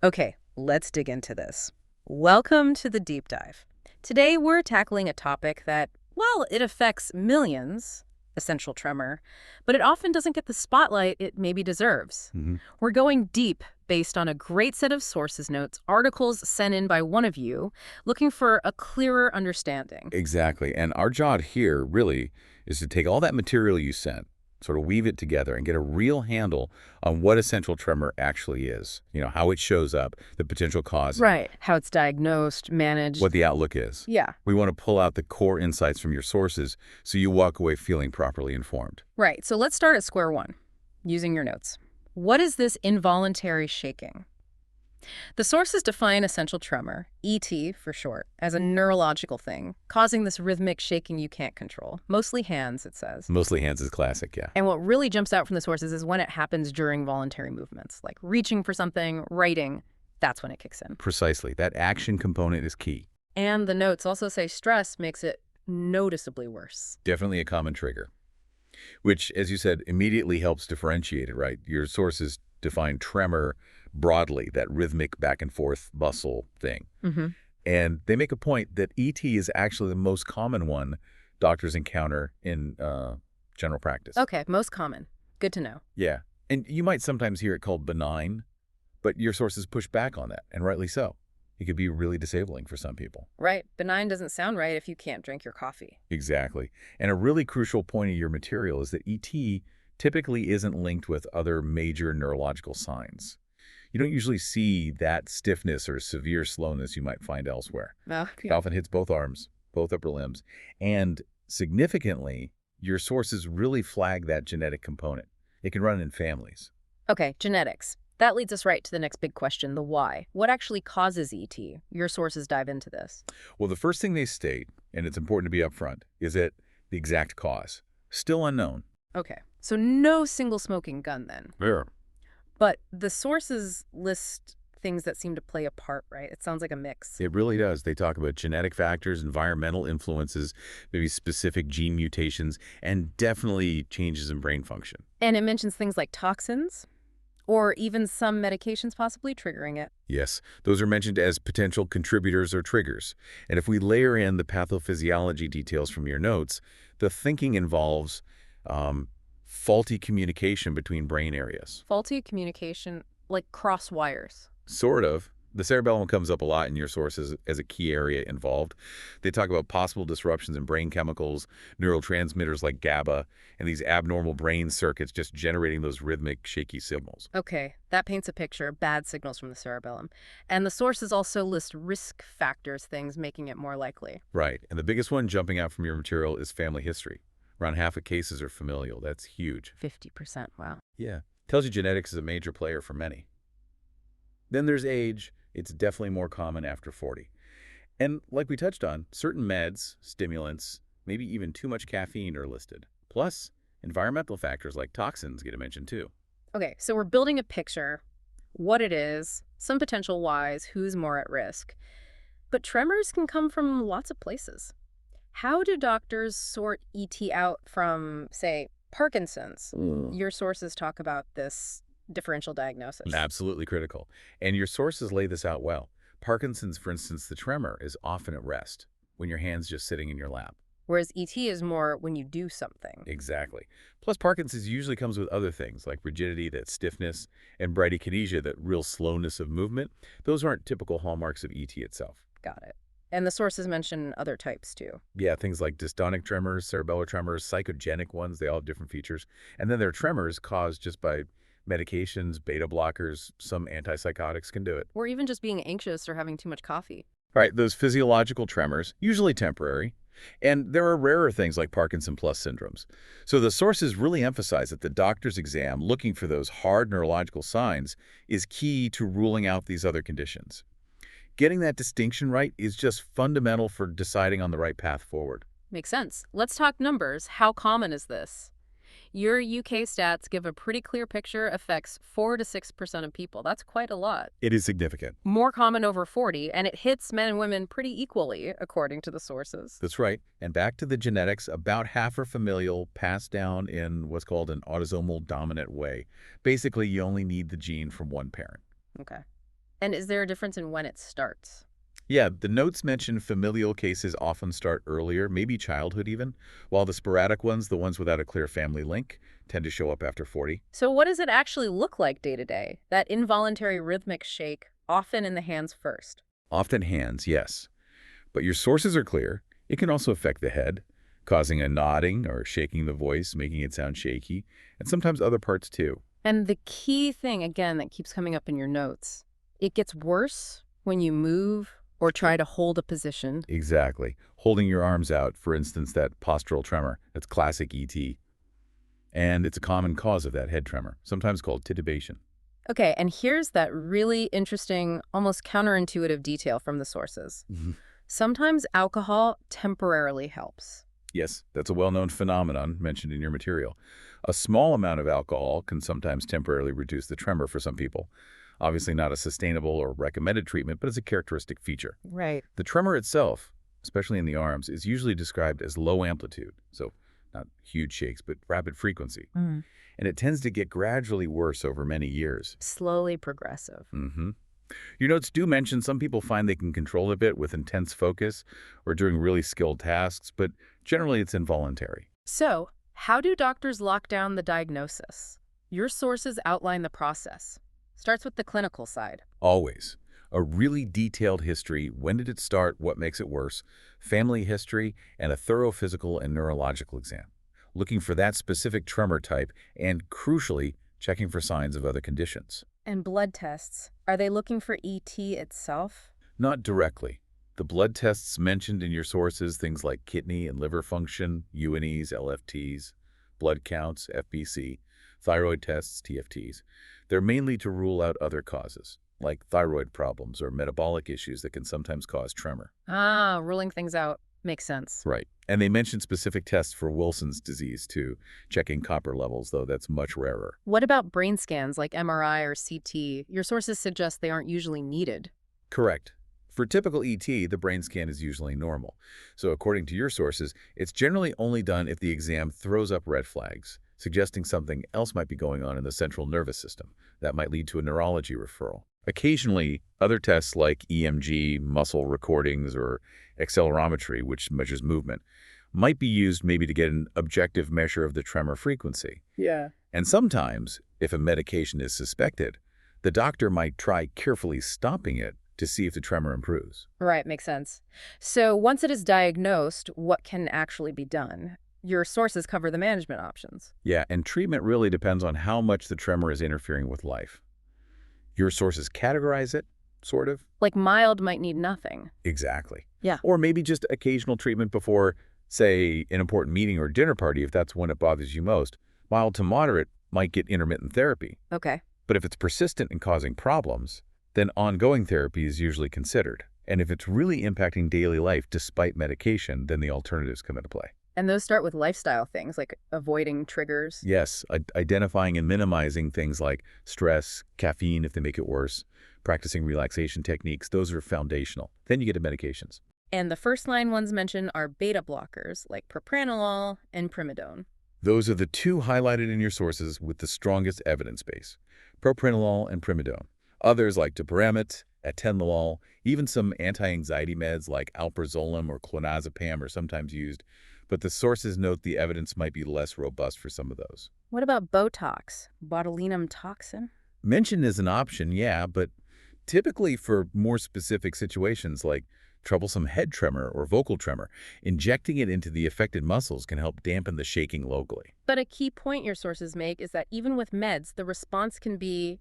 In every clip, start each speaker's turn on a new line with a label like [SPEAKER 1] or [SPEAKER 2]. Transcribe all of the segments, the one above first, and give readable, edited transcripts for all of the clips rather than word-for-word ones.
[SPEAKER 1] Okay, let's dig into this. Welcome to the deep dive. Today we're tackling a topic that, well, it affects millions, essential tremor, but it often doesn't get the spotlight it maybe deserves.
[SPEAKER 2] Hmm.
[SPEAKER 1] We're going deep based on a great set of sources notes, articles sent in by one of you, looking for a clearer understanding.
[SPEAKER 2] Exactly. And our job here really is to take all that material you sent, sort of weave it together and get a real handle on what essential tremor actually is, how it shows up, the potential cause,
[SPEAKER 1] Right. How it's diagnosed, managed.
[SPEAKER 2] what the outlook is.
[SPEAKER 1] Yeah,
[SPEAKER 2] We want to pull out the core insights from your sources so you walk away feeling properly informed.
[SPEAKER 1] right. So let's start at square one, using your notes. What is this involuntary shaking? The sources define essential tremor, ET for short, as a neurological thing, causing this rhythmic shaking you can't control. Mostly hands, it says.
[SPEAKER 2] Mostly hands is classic, yeah.
[SPEAKER 1] And what really jumps out from the sources is when it happens during voluntary movements, like reaching for something, writing. That's when it kicks in.
[SPEAKER 2] Precisely. That action component is key.
[SPEAKER 1] And the notes also say stress makes it noticeably worse.
[SPEAKER 2] Definitely a common trigger, which, as you said, immediately helps differentiate it, right? Your sources define tremor broadly, that rhythmic back and forth bustle thing.
[SPEAKER 1] Mm-hmm.
[SPEAKER 2] And they make a point that ET is actually the most common one doctors encounter in general practice.
[SPEAKER 1] Okay, most common. Good to know.
[SPEAKER 2] Yeah. And you might sometimes hear it called benign, but your sources push back on that, and rightly so. It could be really disabling for some people.
[SPEAKER 1] Right. Benign doesn't sound right if you can't drink your coffee.
[SPEAKER 2] Exactly. And a really crucial point of your material is that ET typically isn't linked with other major neurological signs. You don't usually see that stiffness or severe slowness you might find elsewhere.
[SPEAKER 1] Oh,
[SPEAKER 2] It often hits both arms, both upper limbs. And significantly, your sources really flag that genetic component. It can run in families.
[SPEAKER 1] Okay, genetics. That leads us right to the next big question, the why. What actually causes ET? Your sources dive into this.
[SPEAKER 2] Well, the first thing they state, and it's important to be upfront, is that the exact cause, still unknown.
[SPEAKER 1] Okay, so no single smoking gun then.
[SPEAKER 2] Yeah.
[SPEAKER 1] But the sources list things that seem to play a part, right? It sounds like a mix.
[SPEAKER 2] It really does. They talk about genetic factors, environmental influences, maybe specific gene mutations, and definitely changes in brain function.
[SPEAKER 1] And it mentions things like toxins, or even some medications possibly triggering it.
[SPEAKER 2] Yes, those are mentioned as potential contributors or triggers. And if we layer in the pathophysiology details from your notes, the thinking involves faulty communication between brain areas.
[SPEAKER 1] Faulty communication, like cross wires.
[SPEAKER 2] Sort of. The cerebellum comes up a lot in your sources as a key area involved. They talk about possible disruptions in brain chemicals, neurotransmitters like GABA, and these abnormal brain circuits just generating those rhythmic, shaky signals.
[SPEAKER 1] Okay, that paints a picture of bad signals from the cerebellum. And the sources also list risk factors, things making it more likely.
[SPEAKER 2] Right. And the biggest one jumping out from your material is family history. Around half of cases are familial. That's huge.
[SPEAKER 1] 50%, wow.
[SPEAKER 2] Yeah. Tells you genetics is a major player for many. Then there's age. It's definitely more common after 40. And like we touched on, certain meds, stimulants, maybe even too much caffeine are listed. Plus, environmental factors like toxins get a mention too.
[SPEAKER 1] Okay, so we're building a picture, what it is, some potential whys, who's more at risk. But tremors can come from lots of places. How do doctors sort ET out from, say, Parkinson's? Your sources talk about this differential diagnosis.
[SPEAKER 2] Absolutely critical. And your sources lay this out well. Parkinson's, for instance, the tremor is often at rest, when your hand's just sitting in your lap.
[SPEAKER 1] Whereas ET is more when you do something.
[SPEAKER 2] Exactly. Plus, Parkinson's usually comes with other things like rigidity, that stiffness, and bradykinesia, that real slowness of movement. Those aren't typical hallmarks of ET itself.
[SPEAKER 1] Got it. And the sources mention other types too.
[SPEAKER 2] Yeah, things like dystonic tremors, cerebellar tremors, psychogenic ones, they all have different features. And then there are tremors caused just by medications, beta blockers, some antipsychotics can do it.
[SPEAKER 1] Or even just being anxious or having too much coffee.
[SPEAKER 2] Right, those physiological tremors, usually temporary. And there are rarer things like Parkinson plus syndromes. So the sources really emphasize that the doctor's exam, looking for those hard neurological signs, is key to ruling out these other conditions. Getting that distinction right is just fundamental for deciding on the right path forward.
[SPEAKER 1] Makes sense. Let's talk numbers. How common is this? Your UK stats give a pretty clear picture, affects 4 to 6% of people. That's quite a lot.
[SPEAKER 2] It is significant.
[SPEAKER 1] More common over 40, and it hits men and women pretty equally, according to the sources.
[SPEAKER 2] That's right. And back to the genetics, about half are familial, passed down in what's called an autosomal dominant way. Basically, you only need the gene from one parent.
[SPEAKER 1] Okay. And is there a difference in when it starts?
[SPEAKER 2] Yeah, the notes mention familial cases often start earlier, maybe childhood even, while the sporadic ones, the ones without a clear family link, tend to show up after 40.
[SPEAKER 1] So what does it actually look like day to day? That involuntary rhythmic shake, often in the hands first.
[SPEAKER 2] Often hands, yes. But your sources are clear. It can also affect the head, causing a nodding or shaking the voice, making it sound shaky, and sometimes other parts too.
[SPEAKER 1] And the key thing, again, that keeps coming up in your notes, it gets worse when you move or try to hold a position.
[SPEAKER 2] Exactly. Holding your arms out, for instance, that postural tremor, that's classic ET. And it's a common cause of that head tremor, sometimes called titubation.
[SPEAKER 1] Okay, and here's that really interesting, almost counterintuitive detail from the sources.
[SPEAKER 2] Mhm.
[SPEAKER 1] Sometimes alcohol temporarily helps.
[SPEAKER 2] Yes, that's a well-known phenomenon mentioned in your material. A small amount of alcohol can sometimes temporarily reduce the tremor for some people. Obviously not a sustainable or recommended treatment, but it's a characteristic feature.
[SPEAKER 1] Right.
[SPEAKER 2] The tremor itself, especially in the arms, is usually described as low amplitude, so not huge shakes, but rapid frequency.
[SPEAKER 1] Mm.
[SPEAKER 2] And it tends to get gradually worse over many years.
[SPEAKER 1] Slowly progressive.
[SPEAKER 2] hmm Your notes do mention some people find they can control it a bit with intense focus or doing really skilled tasks, but generally it's involuntary.
[SPEAKER 1] So, how do doctors lock down the diagnosis? Your sources outline the process. Starts with the clinical side.
[SPEAKER 2] Always. A really detailed history, when did it start, what makes it worse, family history, and a thorough physical and neurological exam. Looking for that specific tremor type and, crucially, checking for signs of other conditions.
[SPEAKER 1] And blood tests. Are they looking for ET itself?
[SPEAKER 2] Not directly. The blood tests mentioned in your sources, things like kidney and liver function, UNEs, LFTs, blood counts, FBC, thyroid tests, TFTs, they're mainly to rule out other causes, like thyroid problems or metabolic issues that can sometimes cause tremor.
[SPEAKER 1] Ah, ruling things out. Makes sense.
[SPEAKER 2] Right. And they mention specific tests for Wilson's disease, too, checking copper levels, though that's much rarer.
[SPEAKER 1] What about brain scans like MRI or CT? Your sources suggest they aren't usually needed.
[SPEAKER 2] Correct. For typical ET, the brain scan is usually normal. So according to your sources, it's generally only done if the exam throws up red flags, suggesting something else might be going on in the central nervous system. That might lead to a neurology referral. Occasionally, other tests like EMG, muscle recordings, or accelerometry, which measures movement, might be used maybe to get an objective measure of the tremor frequency.
[SPEAKER 1] Yeah.
[SPEAKER 2] And sometimes, if a medication is suspected, the doctor might try carefully stopping it to see if the tremor improves.
[SPEAKER 1] Right, makes sense. So once it is diagnosed, what can actually be done? Your sources cover the management options.
[SPEAKER 2] Yeah, and treatment really depends on how much the tremor is interfering with life. Your sources categorize it, sort of.
[SPEAKER 1] Like mild might need nothing.
[SPEAKER 2] Exactly.
[SPEAKER 1] Yeah.
[SPEAKER 2] Or maybe just occasional treatment before, say, an important meeting or dinner party if that's when it bothers you most. Mild to moderate might get intermittent therapy.
[SPEAKER 1] Okay.
[SPEAKER 2] But if it's persistent and causing problems, then ongoing therapy is usually considered. And if it's really impacting daily life despite medication, then the alternatives come into play.
[SPEAKER 1] And those start with lifestyle things like avoiding triggers.
[SPEAKER 2] Yes, identifying and minimizing things like stress, caffeine if they make it worse, practicing relaxation techniques, those are foundational. Then you get to medications.
[SPEAKER 1] And the first line ones mentioned are beta blockers like propranolol and primidone.
[SPEAKER 2] Those are the two highlighted in your sources with the strongest evidence base, propranolol and primidone. Others like topiramate, atenolol, even some anti-anxiety meds like alprazolam or clonazepam are sometimes used, but the sources note the evidence might be less robust for some of those.
[SPEAKER 1] What about Botox, botulinum toxin?
[SPEAKER 2] Mentioned as an option, yeah, but typically for more specific situations like troublesome head tremor or vocal tremor, injecting it into the affected muscles can help dampen the shaking locally.
[SPEAKER 1] But a key point your sources make is that even with meds, the response can be,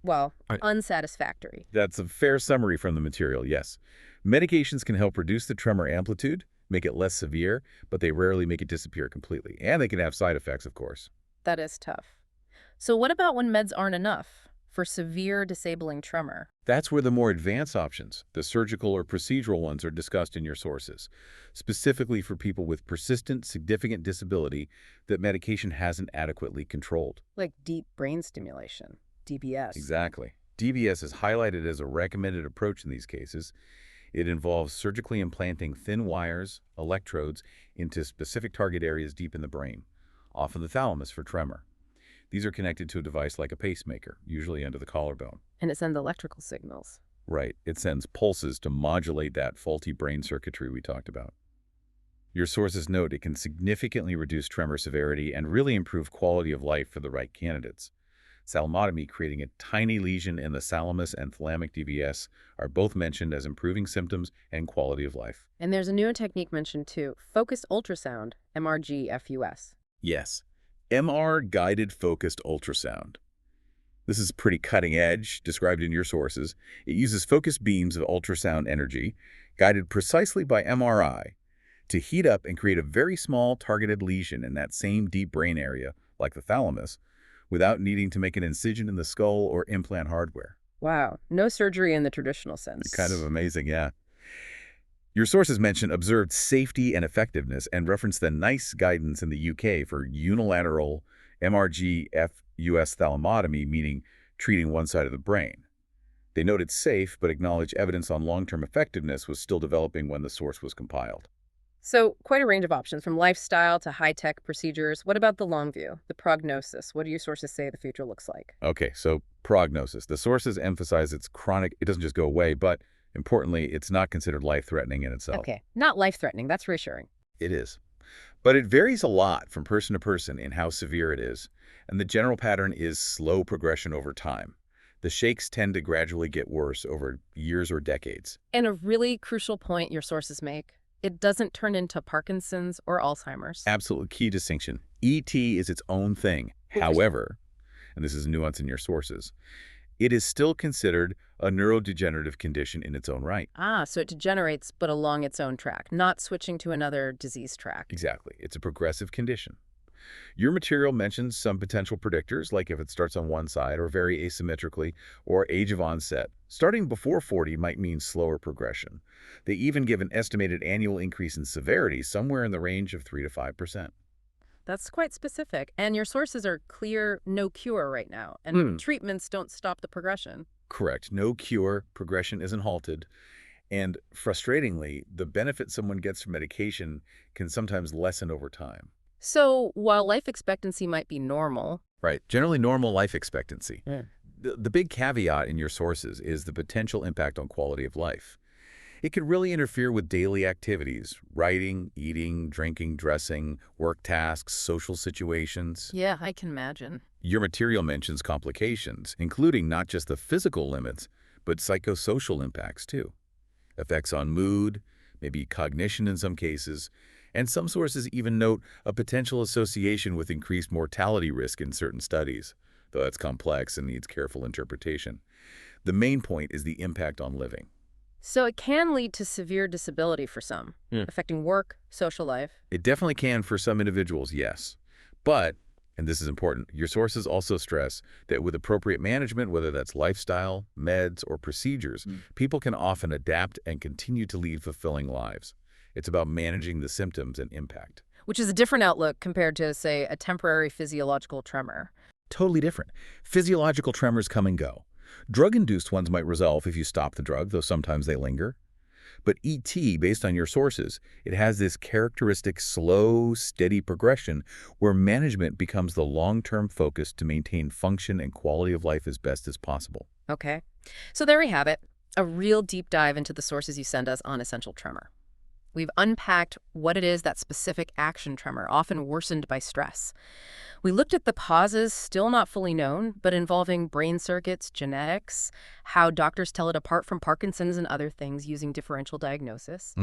[SPEAKER 1] well, unsatisfactory.
[SPEAKER 2] That's a fair summary from the material, yes. Medications can help reduce the tremor amplitude, make it less severe, but they rarely make it disappear completely. And they can have side effects, of course.
[SPEAKER 1] That is tough. So what about when meds aren't enough for severe disabling tremor?
[SPEAKER 2] That's where the more advanced options, the surgical or procedural ones, are discussed in your sources, specifically for people with persistent, significant disability that medication hasn't adequately controlled.
[SPEAKER 1] Like deep brain stimulation, DBS.
[SPEAKER 2] Exactly. DBS is highlighted as a recommended approach in these cases. It involves surgically implanting thin wires, electrodes, into specific target areas deep in the brain, often the thalamus for tremor. These are connected to a device like a pacemaker, usually under the collarbone.
[SPEAKER 1] And it sends electrical signals.
[SPEAKER 2] Right. It sends pulses to modulate that faulty brain circuitry we talked about. Your sources note it can significantly reduce tremor severity and really improve quality of life for the right candidates. Thalamotomy, creating a tiny lesion in the thalamus, and thalamic DVS are both mentioned as improving symptoms and quality of life.
[SPEAKER 1] And there's a newer technique mentioned too, focused ultrasound, MRGFUS.
[SPEAKER 2] Yes, MR-guided focused ultrasound. This is pretty cutting edge, described in your sources. It uses focused beams of ultrasound energy, guided precisely by MRI, to heat up and create a very small targeted lesion in that same deep brain area, like the thalamus, without needing to make an incision in the skull or implant hardware.
[SPEAKER 1] Wow, no surgery in the traditional sense.
[SPEAKER 2] Kind of amazing, yeah. Your sources mention observed safety and effectiveness and reference the NICE guidance in the UK for unilateral MRGFUS thalamotomy, meaning treating one side of the brain. They note it's safe, but acknowledge evidence on long-term effectiveness was still developing when the source was compiled.
[SPEAKER 1] So quite a range of options, from lifestyle to high-tech procedures. What about the long view, the prognosis? What do your sources say the future looks like?
[SPEAKER 2] Okay, so prognosis. The sources emphasize it's chronic. It doesn't just go away, but importantly, it's not considered life-threatening in itself.
[SPEAKER 1] Okay, not life-threatening. That's reassuring.
[SPEAKER 2] It is. But it varies a lot from person to person in how severe it is, and the general pattern is slow progression over time. The shakes tend to gradually get worse over years or decades.
[SPEAKER 1] And a really crucial point your sources make, it doesn't turn into Parkinson's or Alzheimer's.
[SPEAKER 2] Absolute key distinction. ET is its own thing. However, and this is a nuance in your sources, it is still considered a neurodegenerative condition in its own right.
[SPEAKER 1] Ah, so it degenerates but along its own track, not switching to another disease track.
[SPEAKER 2] Exactly. It's a progressive condition. Your material mentions some potential predictors, like if it starts on one side or very asymmetrically, or age of onset. Starting before 40 might mean slower progression. They even give an estimated annual increase in severity somewhere in the range of 3 to 5%.
[SPEAKER 1] That's quite specific. And your sources are clear, no cure right now. And treatments don't stop the progression.
[SPEAKER 2] Correct. No cure. Progression isn't halted. And frustratingly, the benefit someone gets from medication can sometimes lessen over time.
[SPEAKER 1] So while life expectancy might be normal.
[SPEAKER 2] Right. Generally normal life expectancy.
[SPEAKER 1] Yeah.
[SPEAKER 2] The big caveat in your sources is the potential impact on quality of life. It could really interfere with daily activities, writing, eating, drinking, dressing, work tasks, social situations.
[SPEAKER 1] Yeah, I can imagine.
[SPEAKER 2] Your material mentions complications, including not just the physical limits, but psychosocial impacts too. Effects on mood, maybe cognition in some cases, and some sources even note a potential association with increased mortality risk in certain studies, though that's complex and needs careful interpretation. The main point is the impact on living.
[SPEAKER 1] So it can lead to severe disability for some, affecting work, social life.
[SPEAKER 2] It definitely can for some individuals, yes. But, and this is important, your sources also stress that with appropriate management, whether that's lifestyle, meds, or procedures, people can often adapt and continue to lead fulfilling lives. It's about managing the symptoms and impact.
[SPEAKER 1] Which is a different outlook compared to, say, a temporary physiological tremor.
[SPEAKER 2] Totally different. Physiological tremors come and go. Drug-induced ones might resolve if you stop the drug, though sometimes they linger. But ET, based on your sources, it has this characteristic slow, steady progression where management becomes the long-term focus to maintain function and quality of life as best as possible.
[SPEAKER 1] Okay. So there we have it, a real deep dive into the sources you send us on essential tremor. We've unpacked what it is that specific action tremor, often worsened by stress. We looked at the causes still not fully known, but involving brain circuits, genetics, how doctors tell it apart from Parkinson's and other things using differential diagnosis.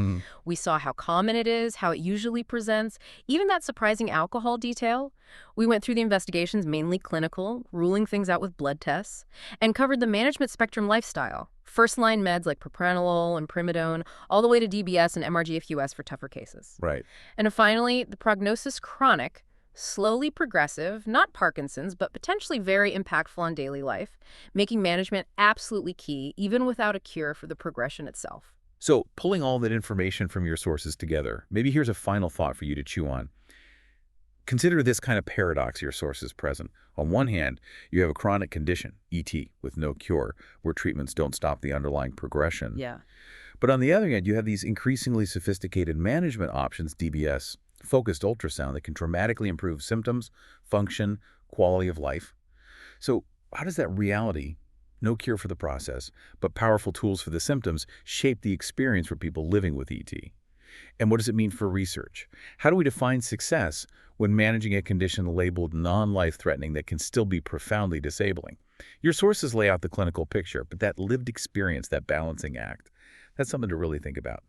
[SPEAKER 1] We saw how common it is, how it usually presents, even that surprising alcohol detail. We went through the investigations, mainly clinical, ruling things out with blood tests, and covered the management spectrum lifestyle. First-line meds like propranolol and primidone, all the way to DBS and MRGFUS for tougher cases.
[SPEAKER 2] Right.
[SPEAKER 1] And finally, the prognosis chronic, slowly progressive, not Parkinson's, but potentially very impactful on daily life, making management absolutely key, even without a cure for the progression itself.
[SPEAKER 2] So, pulling all that information from your sources together, maybe here's a final thought for you to chew on. Consider this kind of paradox your sources present. On one hand, you have a chronic condition, ET, with no cure, where treatments don't stop the underlying progression.
[SPEAKER 1] Yeah.
[SPEAKER 2] But on the other hand, you have these increasingly sophisticated management options, DBS, focused ultrasound, that can dramatically improve symptoms, function, quality of life. So how does that reality, no cure for the process, but powerful tools for the symptoms, shape the experience for people living with ET? And what does it mean for research? How do we define success when managing a condition labeled non-life-threatening that can still be profoundly disabling? Your sources lay out the clinical picture, but that lived experience, that balancing act, that's something to really think about.